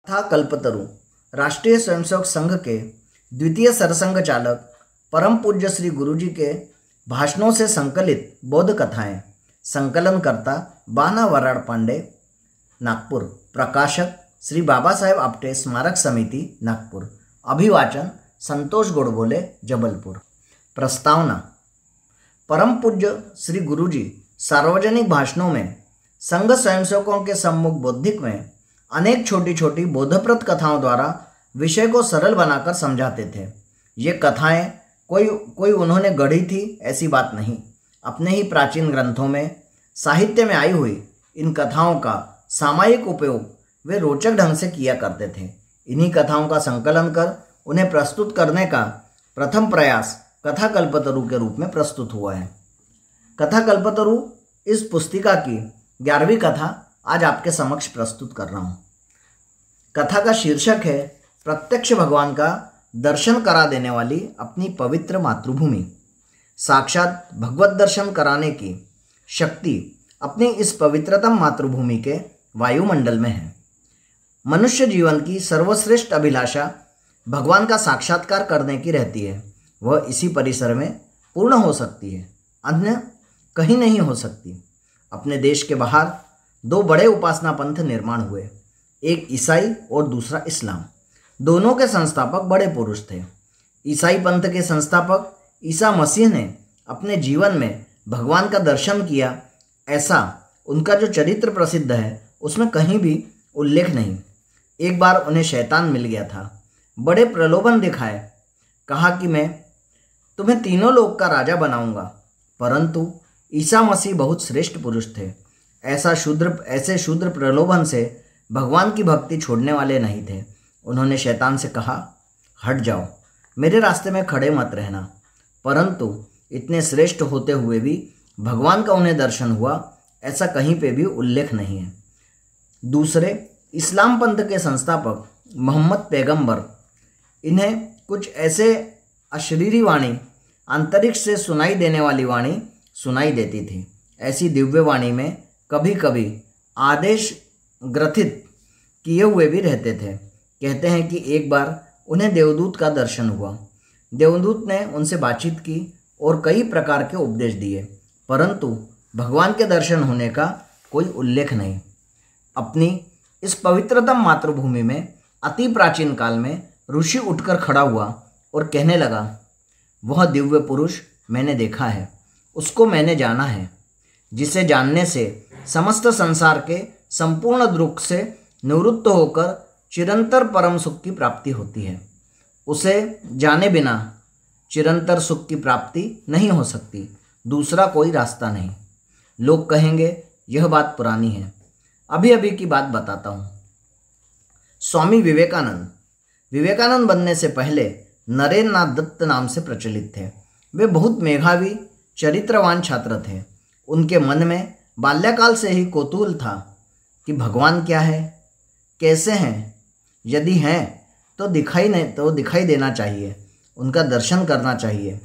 था कल्पतरु राष्ट्रीय स्वयंसेवक संघ के द्वितीय सरसंघ चालक परम पूज्य श्री गुरुजी के भाषणों से संकलित बौद्ध कथाएं। संकलनकर्ता बाना वराड़ पांडे, नागपुर। प्रकाशक श्री बाबा साहेब आपटे स्मारक समिति, नागपुर। अभिवाचन संतोष गोडबोले, जबलपुर। प्रस्तावना। परम पूज्य श्री गुरुजी सार्वजनिक भाषणों में संघ स्वयंसेवकों के सम्मुख बौद्धिक में अनेक छोटी छोटी बोधप्रद कथाओं द्वारा विषय को सरल बनाकर समझाते थे। ये कथाएं कोई उन्होंने गढ़ी थी ऐसी बात नहीं। अपने ही प्राचीन ग्रंथों में, साहित्य में आई हुई इन कथाओं का सामायिक उपयोग वे रोचक ढंग से किया करते थे। इन्हीं कथाओं का संकलन कर उन्हें प्रस्तुत करने का प्रथम प्रयास कथा कल्पतरु के रूप में प्रस्तुत हुआ है। कथा कल्पतरु इस पुस्तिका की 11वीं कथा आज आपके समक्ष प्रस्तुत कर रहा हूँ। कथा का शीर्षक है प्रत्यक्ष भगवान का दर्शन करा देने वाली अपनी पवित्र मातृभूमि। साक्षात भगवत दर्शन कराने की शक्ति अपनी इस पवित्रतम मातृभूमि के वायुमंडल में है। मनुष्य जीवन की सर्वश्रेष्ठ अभिलाषा भगवान का साक्षात्कार करने की रहती है। वह इसी परिसर में पूर्ण हो सकती है, अन्य कहीं नहीं हो सकती। अपने देश के बाहर 2 बड़े उपासना पंथ निर्माण हुए, एक ईसाई और दूसरा इस्लाम। दोनों के संस्थापक बड़े पुरुष थे। ईसाई पंथ के संस्थापक ईसा मसीह ने अपने जीवन में भगवान का दर्शन किया, ऐसा उनका जो चरित्र प्रसिद्ध है उसमें कहीं भी उल्लेख नहीं। एक बार उन्हें शैतान मिल गया था। बड़े प्रलोभन दिखाए, कहा कि मैं तुम्हें तीनों लोक का राजा बनाऊंगा। परंतु ईसा मसीह बहुत श्रेष्ठ पुरुष थे। ऐसे शूद्र प्रलोभन से भगवान की भक्ति छोड़ने वाले नहीं थे। उन्होंने शैतान से कहा, हट जाओ, मेरे रास्ते में खड़े मत रहना। परंतु इतने श्रेष्ठ होते हुए भी भगवान का उन्हें दर्शन हुआ, ऐसा कहीं पे भी उल्लेख नहीं है। दूसरे इस्लाम पंथ के संस्थापक मोहम्मद पैगंबर, इन्हें कुछ ऐसे अशरीरी वाणी, अंतरिक्ष से सुनाई देने वाली वाणी सुनाई देती थी। ऐसी दिव्य वाणी में कभी कभी आदेश ग्रथित किए हुए भी रहते थे। कहते हैं कि एक बार उन्हें देवदूत का दर्शन हुआ। देवदूत ने उनसे बातचीत की और कई प्रकार के उपदेश दिए, परंतु भगवान के दर्शन होने का कोई उल्लेख नहीं। अपनी इस पवित्रतम मातृभूमि में अति प्राचीन काल में ऋषि उठकर खड़ा हुआ और कहने लगा, वह दिव्य पुरुष मैंने देखा है, उसको मैंने जाना है, जिसे जानने से समस्त संसार के संपूर्ण दुख से निवृत्त होकर चिरंतर परम सुख की प्राप्ति होती है। उसे जाने बिना चिरंतर सुख की प्राप्ति नहीं हो सकती, दूसरा कोई रास्ता नहीं। लोग कहेंगे यह बात पुरानी है। अभी अभी की बात बताता हूँ। स्वामी विवेकानंद बनने से पहले नरेंद्र नाथ दत्त नाम से प्रचलित थे। वे बहुत मेधावी, चरित्रवान छात्र थे। उनके मन में बाल्यकाल से ही कौतूहल था कि भगवान क्या है, कैसे हैं, यदि हैं तो दिखाई देना चाहिए, उनका दर्शन करना चाहिए।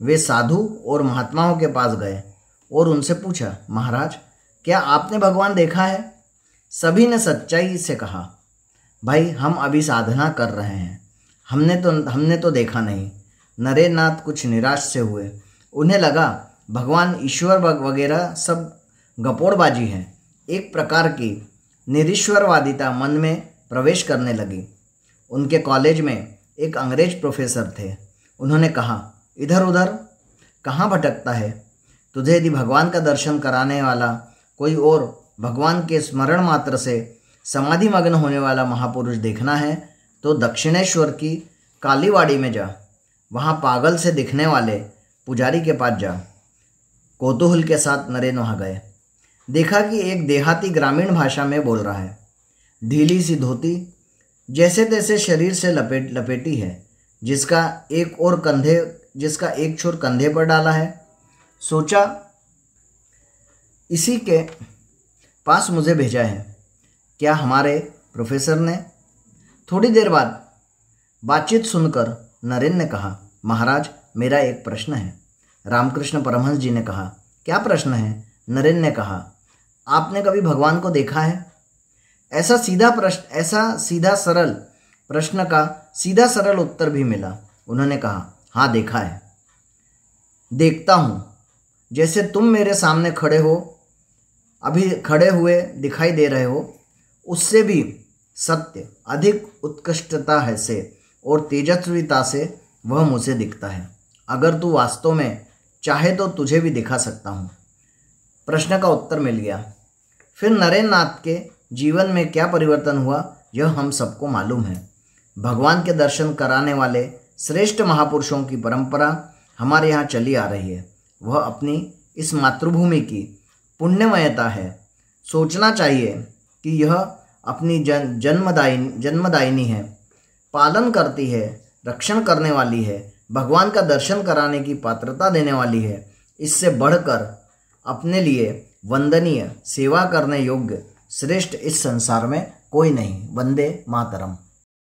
वे साधु और महात्माओं के पास गए और उनसे पूछा, महाराज क्या आपने भगवान देखा है? सभी ने सच्चाई से कहा, भाई हम अभी साधना कर रहे हैं, हमने तो देखा नहीं। नरेंद्र नाथ कुछ निराश से हुए। उन्हें लगा भगवान ईश्वर वगैरह सब गपोड़बाजी है। एक प्रकार की निरीश्वरवादिता मन में प्रवेश करने लगी। उनके कॉलेज में एक अंग्रेज प्रोफेसर थे। उन्होंने कहा, इधर उधर कहाँ भटकता है? तुझे यदि भगवान का दर्शन कराने वाला कोई और भगवान के स्मरण मात्र से समाधि मग्न होने वाला महापुरुष देखना है तो दक्षिणेश्वर की कालीवाड़ी में जा, वहाँ पागल से दिखने वाले पुजारी के पास जा। कौतूहल के साथ नरेंद्र वहाँ गए। देखा कि एक देहाती ग्रामीण भाषा में बोल रहा है। ढीली सी धोती जैसे तैसे शरीर से लपेटी है, जिसका एक छोर कंधे पर डाला है। सोचा इसी के पास मुझे भेजा है क्या हमारे प्रोफेसर ने? थोड़ी देर बाद बातचीत सुनकर नरेंद्र ने कहा, महाराज मेरा एक प्रश्न है। रामकृष्ण परमहंस जी ने कहा, क्या प्रश्न है? नरेंद्र ने कहा, आपने कभी भगवान को देखा है? ऐसा सीधा सरल प्रश्न का सीधा सरल उत्तर भी मिला। उन्होंने कहा, हाँ देखा है, देखता हूँ। जैसे तुम मेरे सामने अभी खड़े हुए दिखाई दे रहे हो, उससे भी सत्य अधिक उत्कृष्टता है से और तेजस्विता से वह मुझे दिखता है। अगर तू वास्तव में चाहे तो तुझे भी दिखा सकता हूँ। प्रश्न का उत्तर मिल गया। फिर नरेंद्र नाथ के जीवन में क्या परिवर्तन हुआ यह हम सबको मालूम है। भगवान के दर्शन कराने वाले श्रेष्ठ महापुरुषों की परंपरा हमारे यहाँ चली आ रही है। वह अपनी इस मातृभूमि की पुण्यमयता है। सोचना चाहिए कि यह अपनी जन्मदायिनी है, पालन करती है, रक्षण करने वाली है, भगवान का दर्शन कराने की पात्रता देने वाली है। इससे बढ़कर अपने लिए वंदनीय, सेवा करने योग्य श्रेष्ठ इस संसार में कोई नहीं। वंदे मातरम।